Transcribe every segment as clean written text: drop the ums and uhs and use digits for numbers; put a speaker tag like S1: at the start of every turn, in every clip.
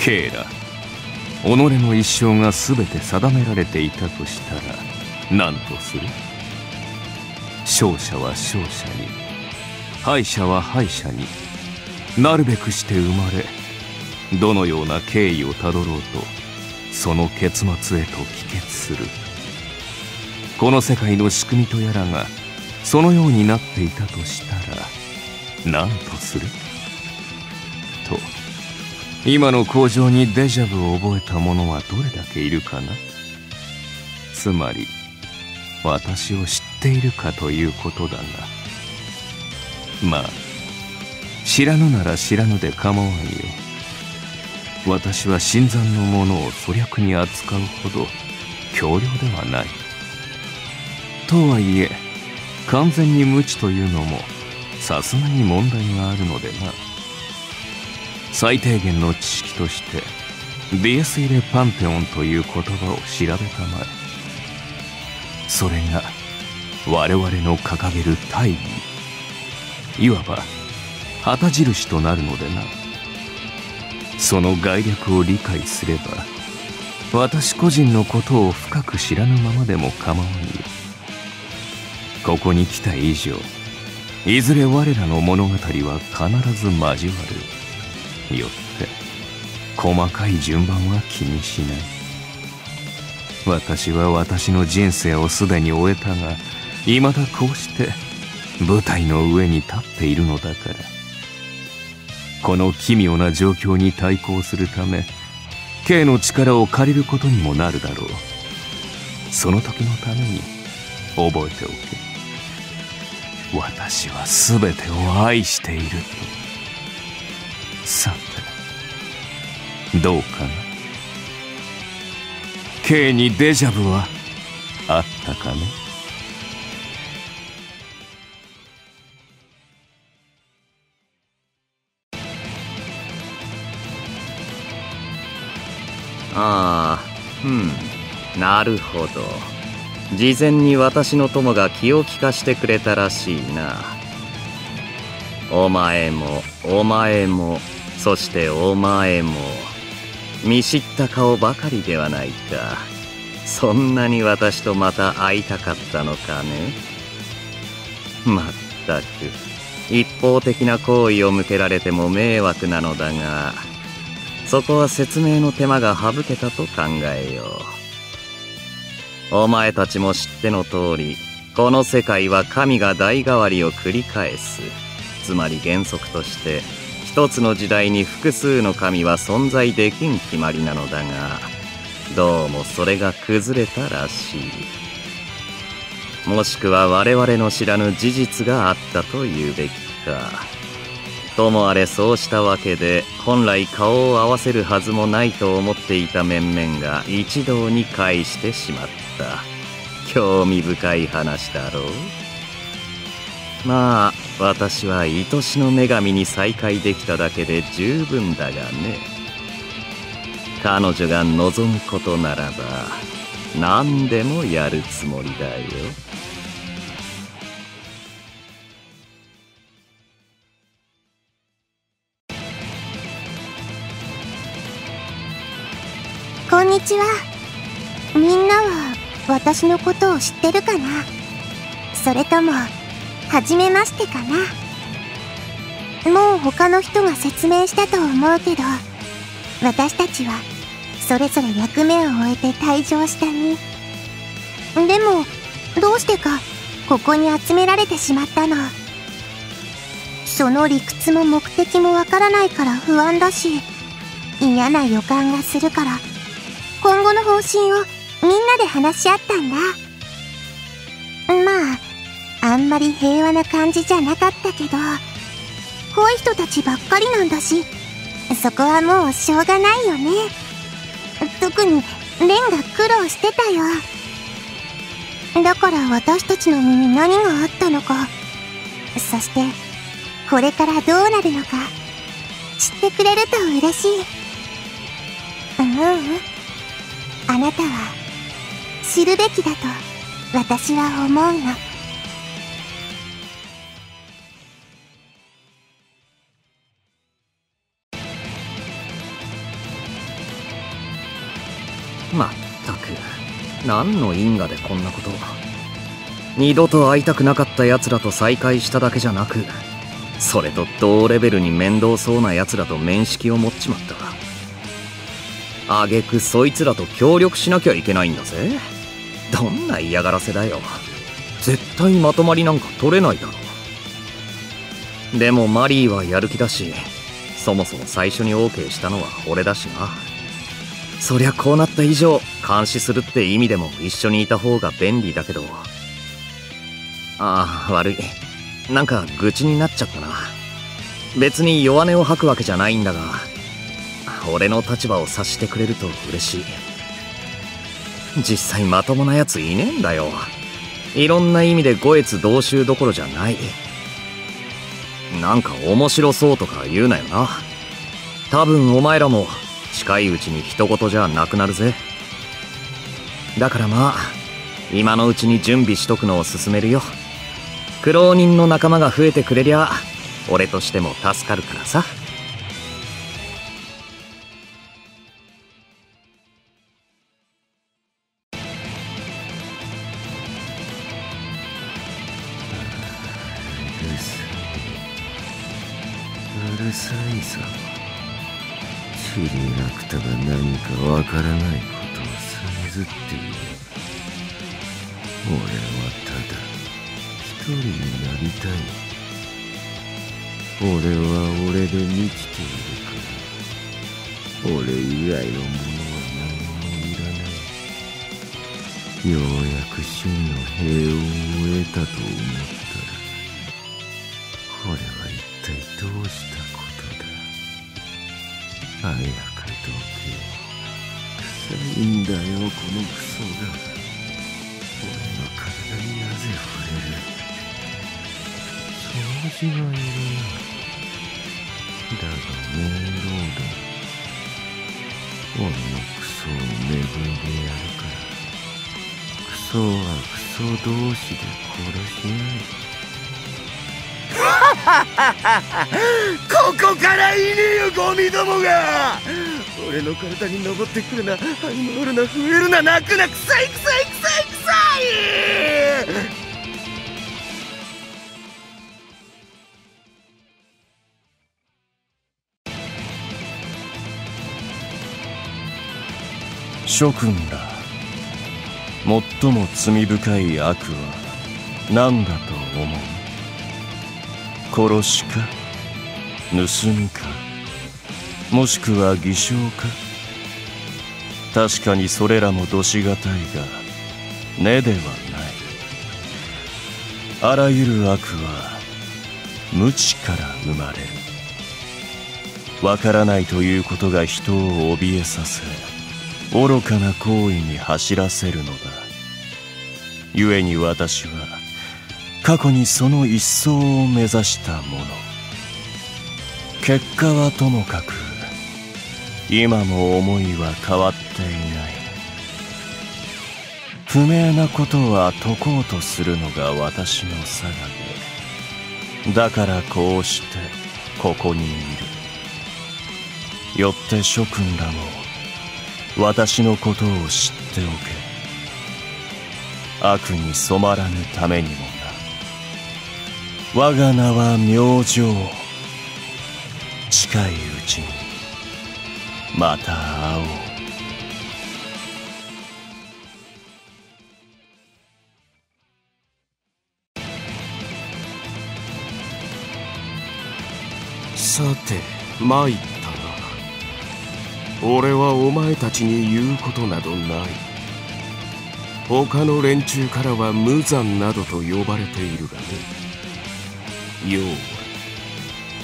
S1: ケイラ、己の一生が全て定められていたとしたら何とする？勝者は勝者に、敗者は敗者になるべくして生まれ、どのような経緯をたどろうとその結末へと帰結する。この世界の仕組みとやらがそのようになっていたとしたら何とする？と、今の口上にデジャブを覚えた者はどれだけいるかな？つまり私を知っているかということだが、まあ知らぬなら知らぬで構わんよ。私は新参の者を粗略に扱うほど強量ではない。とはいえ完全に無知というのもさすがに問題があるのでな。最低限の知識としてディエスイレ・パンテオンという言葉を調べたまえ。それが我々の掲げる大義、いわば旗印となるのでな。その概略を理解すれば私個人のことを深く知らぬままでも構わんよ。ここに来た以上、いずれ我らの物語は必ず交わる。よって細かい順番は気にしない。私は私の人生をすでに終えたが、未だこうして舞台の上に立っているのだから。この奇妙な状況に対抗するため、Kの力を借りることにもなるだろう。その時のために覚えておけ。私は全てを愛していると。さて、どうかな？ K にデジャブはあったかね？
S2: ああ、なるほど。事前に私の友が気を利かしてくれたらしいな。お前もお前もそしてお前も見知った顔ばかりではないか。そんなに私とまた会いたかったのかね。まったく一方的な好意を向けられても迷惑なのだが、そこは説明の手間が省けたと考えよう。お前たちも知っての通り、この世界は神が代替わりを繰り返す。つまり原則として一つの時代に複数の神は存在できん決まりなのだが、どうもそれが崩れたらしい。もしくは我々の知らぬ事実があったというべきか。ともあれそうしたわけで、本来顔を合わせるはずもないと思っていた面々が一堂に会してしまった。興味深い話だろう。まあ私は愛しの女神に再会できただけで十分だがね。彼女が望むことならば何でもやるつもりだよ。
S3: こんにちは。みんなは私のことを知ってるかな？それとも初めましてかな？もう他の人が説明したと思うけど、私たちはそれぞれ役目を終えて退場した身。でもどうしてかここに集められてしまったの。その理屈も目的もわからないから不安だし、嫌な予感がするから今後の方針をみんなで話し合ったんだ。まああんまり平和な感じじゃなかったけど、こういう人たちばっかりなんだし、そこはもうしょうがないよね。特にレンが苦労してたよ。だから私たちの身に何があったのか、そしてこれからどうなるのか知ってくれると嬉しい。あなたは知るべきだと私は思うの。
S2: まったく、何の因果でこんなことを。二度と会いたくなかった奴らと再会しただけじゃなく、それと同レベルに面倒そうな奴らと面識を持っちまった。挙句そいつらと協力しなきゃいけないんだぜ。どんな嫌がらせだよ。絶対まとまりなんか取れないだろう。でもマリーはやる気だし、そもそも最初に OK したのは俺だしな。そりゃこうなった以上、監視するって意味でも一緒にいた方が便利だけど。ああ、悪い。なんか愚痴になっちゃったな。別に弱音を吐くわけじゃないんだが、俺の立場を察してくれると嬉しい。実際まともなやついねえんだよ。いろんな意味で五越同州どころじゃない。なんか面白そうとか言うなよな。多分お前らも近いうちに人事じゃなくなるぜ。だからまあ、今のうちに準備しとくのを勧めるよ。苦労人の仲間が増えてくれりゃ、俺としても助かるからさ。
S1: うるさいぞ。チリラクタが何かわからないことをさえずっている。俺はただ一人になりたい。俺は俺で満ちているから、俺以外のものは何もいらない。ようやく真の平穏を得たと思ったら、これは一体どうしたことだ。早くどけ。臭いんだよ、このクソが。俺の体になぜ触れる。掃除はいるな。だが面倒だ。俺のクソを恵んでやるから。クソはクソ同士で殺し合い。
S4: ここからいねえよ、ゴミどもが。俺の体に登ってくるな、這い回るな、増えるな、泣くな、臭い臭い臭い臭い。
S5: 諸君ら、最も罪深い悪は何だと思う？殺しか、盗みか、もしくは偽証か。確かにそれらも度しがたいが、根ではない。あらゆる悪は無知から生まれる。わからないということが人を怯えさせ、愚かな行為に走らせるのだ。故に私は過去にその一層を目指したもの。結果はともかく、今も思いは変わっていない。不明なことは解こうとするのが私の性で、だからこうしてここにいる。よって諸君らも私のことを知っておけ。悪に染まらぬためにもな。我が名は明星。近いうちにまた会おう。
S4: さて、参ったな。俺はお前たちに言うことなどない。他の連中からは無残などと呼ばれているがね。要は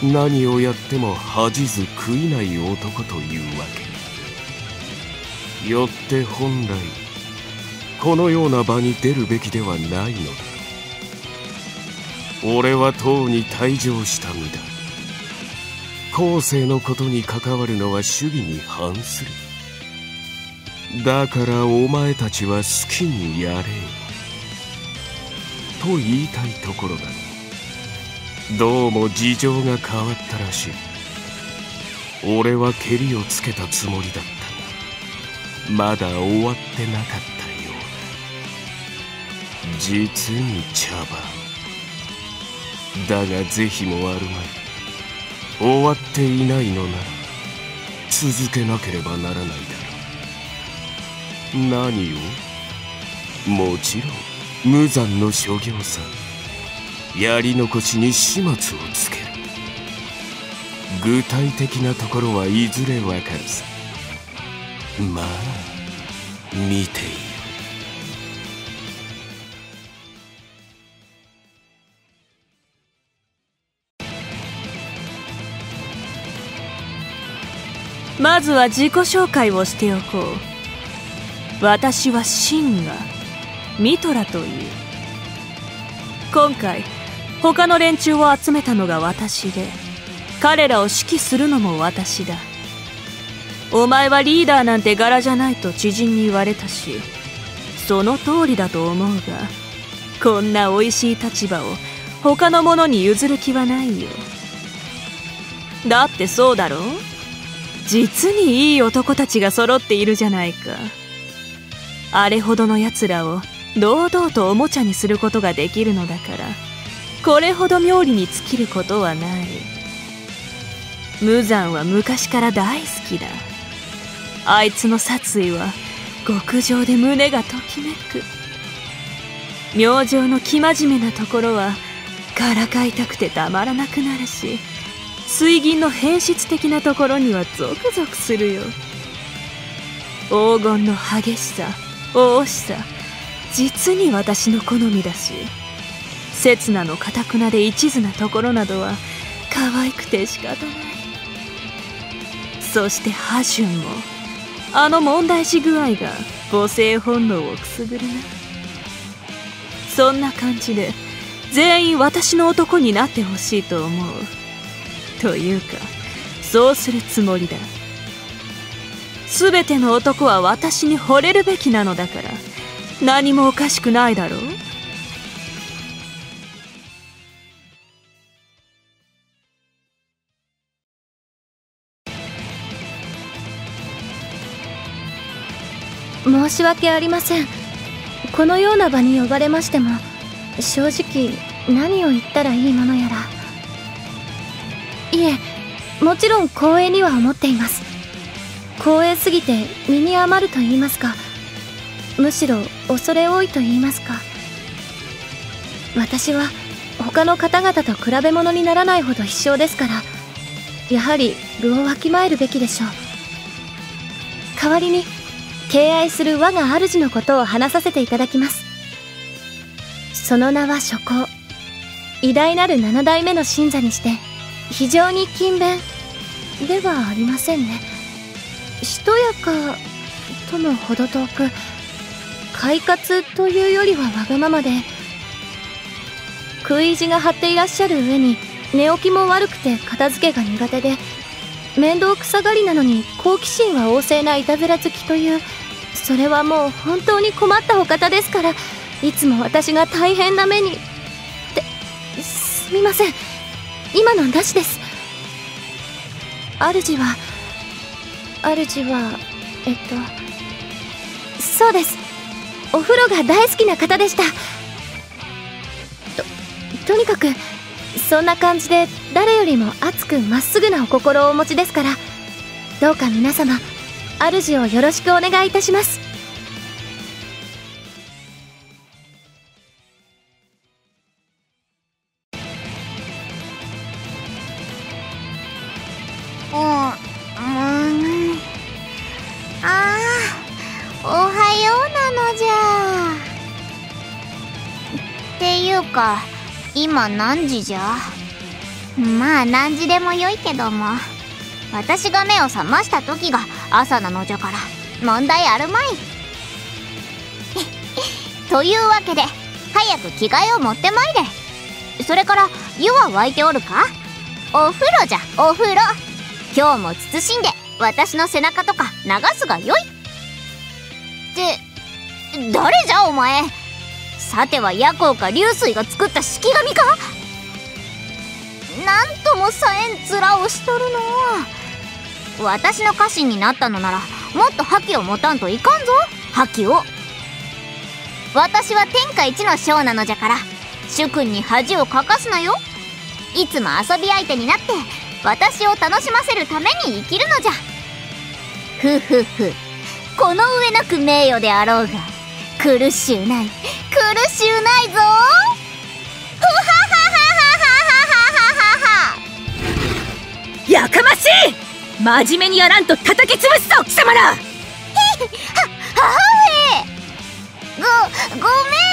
S4: 何をやっても恥じず悔いない男というわけ。よって本来このような場に出るべきではないのだろう。俺はとうに退場した身だ。後世のことに関わるのは主義に反する。だからお前たちは好きにやれよと言いたいところだが、どうも事情が変わったらしい。俺はケリをつけたつもりだったまだ終わってなかったようだ。実に茶番だが是非もあるまい。終わっていないのなら続けなければならないだろう。何を？もちろん無残の所業さ。やり残しに始末をつける。具体的なところはいずれわかるさ。まあ見ていよ。
S6: まずは自己紹介をしておこう。私はシンガ、ミトラという。今回他の連中を集めたのが私で、彼らを指揮するのも私だ。お前はリーダーなんて柄じゃないと知人に言われたし、その通りだと思うが、こんな美味しい立場を他の者に譲る気はないよ。だってそうだろう？実にいい男たちが揃っているじゃないか。あれほどの奴らを堂々とおもちゃにすることができるのだから、これほど妙利に尽きることはない。無惨は昔から大好きだ。あいつの殺意は極上で胸がときめく。明星の生真面目なところはからかいたくてたまらなくなるし、水銀の変質的なところにはゾクゾクするよ。黄金の激しさ、大しさ、実に私の好みだし、刹那の堅くなで一途なところなどは可愛くて仕方ない。そしてハジュンも、あの問題児具合が母性本能をくすぐるな。そんな感じで全員私の男になってほしいと思う。というか、そうするつもりだ。すべての男は私に惚れるべきなのだから、何もおかしくないだろう。
S3: 申し訳ありません。このような場に呼ばれましても、正直何を言ったらいいものやら。いえ、もちろん光栄には思っています。光栄すぎて身に余ると言いますか、むしろ恐れ多いと言いますか。私は他の方々と比べ物にならないほど必勝ですから、やはり分をわきまえるべきでしょう。代わりに敬愛する我が主のことを話させていただきます。その名は諸行。偉大なる7代目の信者にして非常に勤勉ではありませんね。しとやかともほど遠く、快活というよりはわがままで、食い意地が張っていらっしゃる上に寝起きも悪くて片付けが苦手で、面倒くさがりなのに好奇心は旺盛ないたずら好きという、それはもう本当に困ったお方ですから、いつも私が大変な目に。すみません、今のなしです。主はそうです、お風呂が大好きな方でした。とにかくそんな感じで誰よりも熱くまっすぐなお心をお持ちですから、どうか皆様主をよろしくお願いいたします。おはようなのじゃ。っていうか今何時じゃ？まあ何時でもよいけども、私が目を覚ました時が朝なのじゃから問題あるまい。というわけで早く着替えを持ってまいれ。それから湯は沸いておるか？お風呂じゃ、お風呂。今日も慎んで私の背中とか流すがよい。って誰じゃお前。さては夜行か流水が作った式神か？なんともさえん面をしとるの。
S7: 私の家臣になったのならもっと覇気を持たんといかんぞ。覇気を。私は天下一の将なのじゃから主君に恥をかかすなよ。いつも遊び相手になって私を楽しませるために生きるのじゃ。ふふふ、この上なく名誉であろうが苦しゅうない、苦しゅうないぞ。ふははははははははは。
S6: やかましい。真面目にやらんと叩き潰すぞ貴様ら。
S7: 母上、ごめん。